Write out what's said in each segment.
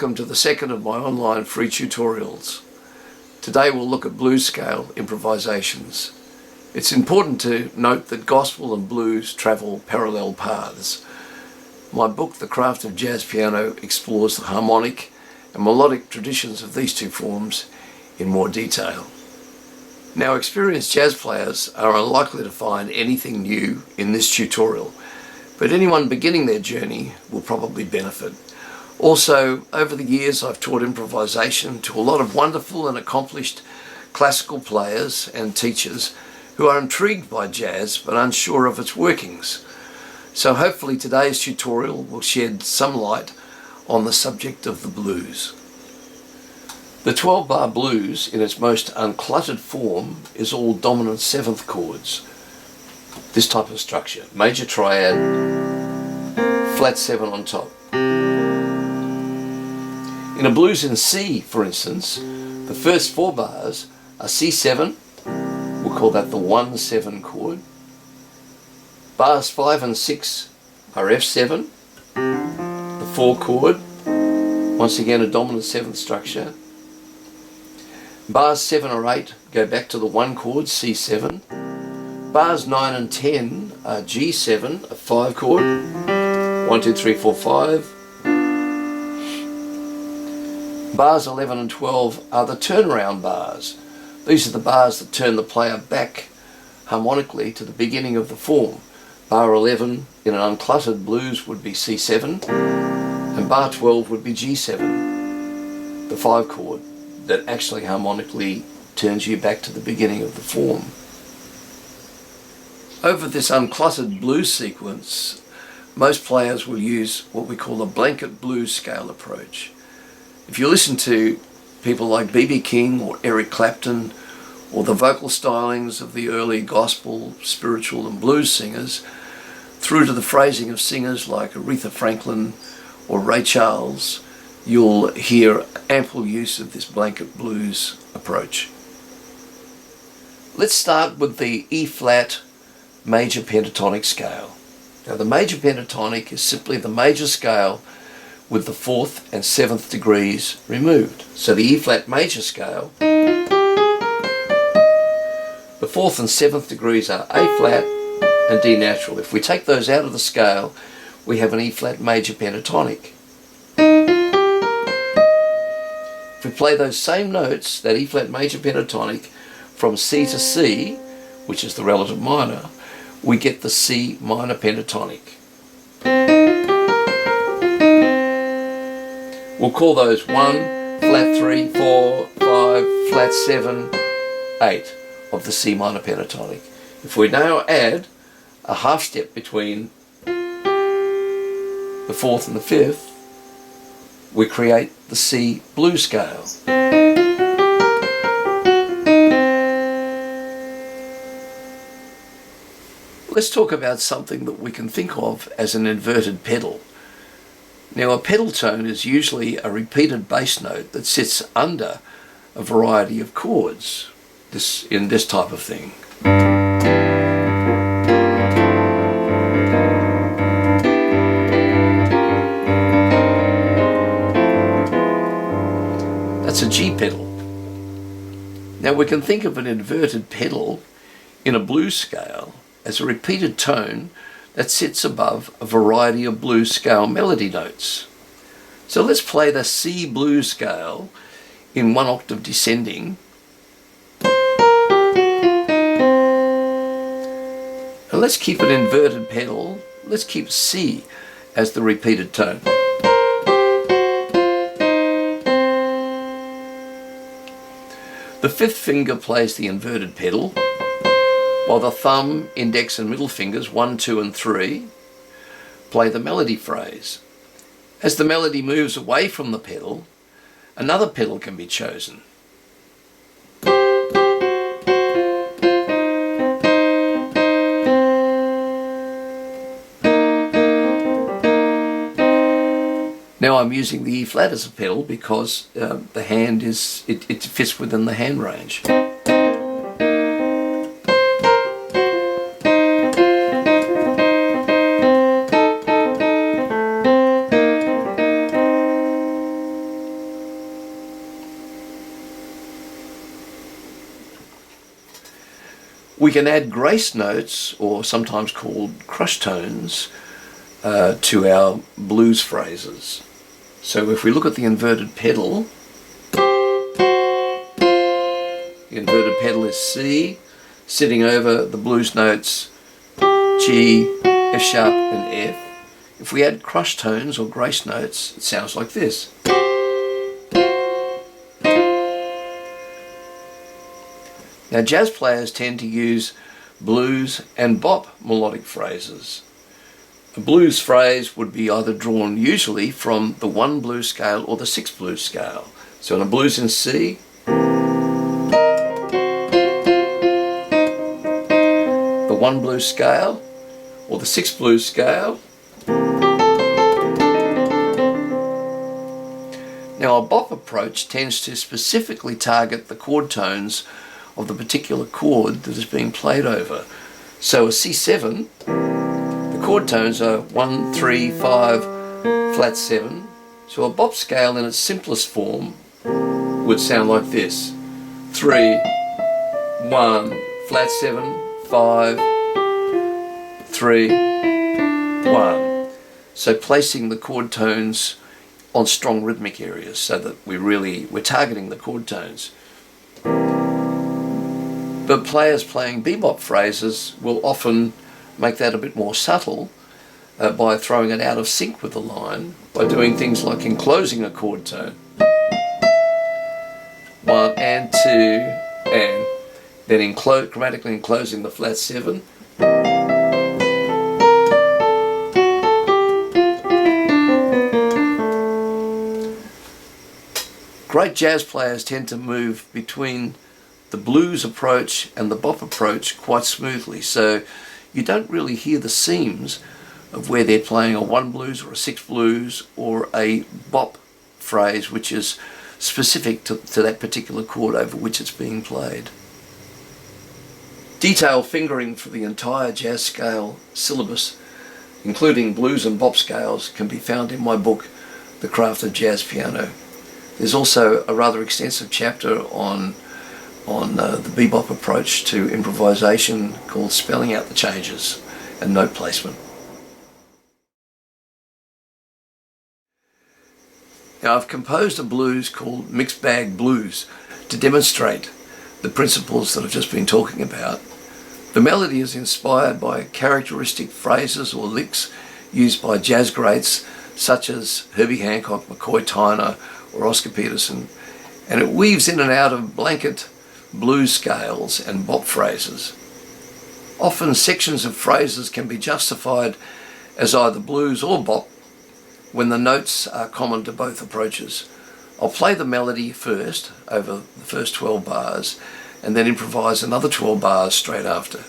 welcome to the second of my online free tutorials. Today we'll look at blues scale improvisations. It's important to note that gospel and blues travel parallel paths. My book, The Craft of Jazz Piano, explores the harmonic and melodic traditions of these two forms in more detail. Now, experienced jazz players are unlikely to find anything new in this tutorial, but anyone beginning their journey will probably benefit. Also, over the years I've taught improvisation to a lot of wonderful and accomplished classical players and teachers who are intrigued by jazz but unsure of its workings. So hopefully today's tutorial will shed some light on the subject of the blues. The 12-bar blues in its most uncluttered form is all dominant seventh chords. This type of structure, major triad, flat 7 on top. In a blues in C, for instance, the first 4 bars are C7, we'll call that the 1-7 chord. Bars 5 and 6 are F7, the 4 chord, once again a dominant 7th structure. Bars 7 or 8 go back to the 1 chord, C7. Bars 9 and 10 are G7, a 5 chord, 1, 2, 3, 4, 5. Bars 11 and 12 are the turnaround bars. These are the bars that turn the player back harmonically to the beginning of the form. Bar 11 in an uncluttered blues would be C7, and bar 12 would be G7, the 5 chord that actually harmonically turns you back to the beginning of the form. Over this uncluttered blues sequence, most players will use what we call a blanket blues scale approach. If you listen to people like B.B. King or Eric Clapton, or the vocal stylings of the early gospel, spiritual and blues singers, through to the phrasing of singers like Aretha Franklin or Ray Charles, you'll hear ample use of this blanket blues approach. Let's start with the E-flat major pentatonic scale. Now, the major pentatonic is simply the major scale with the 4th and 7th degrees removed. So the E-flat major scale, the 4th and 7th degrees are A-flat and D natural. If we take those out of the scale, we have an E-flat major pentatonic. If we play those same notes, that E-flat major pentatonic, from C to C, which is the relative minor, we get the C minor pentatonic. We'll call those 1, flat 3, 4, 5, flat 7, 8 of the C minor pentatonic. If we now add a half step between the 4th and the 5th, we create the C blues scale. Let's talk about something that we can think of as an inverted pedal. Now, a pedal tone is usually a repeated bass note that sits under a variety of chords, in this type of thing. That's a G pedal. Now, we can think of an inverted pedal in a blues scale as a repeated tone that sits above a variety of blues scale melody notes. So let's play the C blues scale in 1 octave descending. And let's keep an inverted pedal. Let's keep C as the repeated tone. The 5th finger plays the inverted pedal, while the thumb, index and middle fingers, 1, 2 and 3, play the melody phrase. As the melody moves away from the pedal, another pedal can be chosen. Now I'm using the E-flat as a pedal because the hand it fits within the hand range. We can add grace notes, or sometimes called crush tones, to our blues phrases. So if we look at the inverted pedal, the inverted pedal is C, sitting over the blues notes G, F sharp and F. If we add crush tones or grace notes, it sounds like this. Now jazz players tend to use blues and bop melodic phrases. A blues phrase would be either drawn usually from the 1 blues scale or the 6 blues scale. So in a blues in C, the 1 blues scale or the 6 blues scale. Now a bop approach tends to specifically target the chord tones of the particular chord that is being played over. So a C7, the chord tones are 1, 3, 5, flat 7. So a bop scale in its simplest form would sound like this. 3, 1, flat 7, 5, 3, 1. So placing the chord tones on strong rhythmic areas so that we're targeting the chord tones. But players playing bebop phrases will often make that a bit more subtle by throwing it out of sync with the line, by doing things like enclosing a chord tone. 1 and 2, and then grammatically enclosing the flat 7. Great jazz players tend to move between the blues approach and the bop approach quite smoothly, so you don't really hear the seams of where they're playing a 1 blues or a 6 blues or a bop phrase which is specific to that particular chord over which it's being played. Detailed fingering for the entire jazz scale syllabus, including blues and bop scales, can be found in my book, The Craft of Jazz Piano. There's also a rather extensive chapter on the bebop approach to improvisation called Spelling Out the Changes and Note Placement. Now I've composed a blues called Mixed Bag Blues to demonstrate the principles that I've just been talking about. The melody is inspired by characteristic phrases or licks used by jazz greats such as Herbie Hancock, McCoy Tyner or Oscar Peterson, and it weaves in and out of blanket blues scales and bop phrases. Often sections of phrases can be justified as either blues or bop when the notes are common to both approaches. I'll play the melody first over the first 12 bars and then improvise another 12 bars straight after.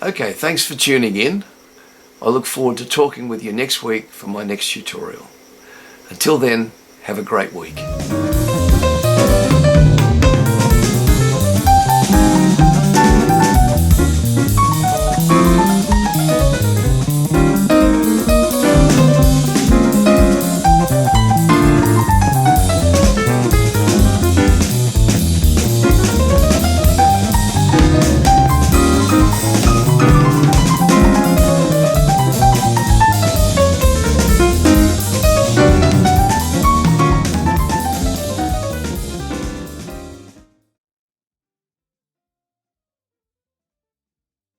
Okay, thanks for tuning in. I look forward to talking with you next week for my next tutorial. Until then, have a great week.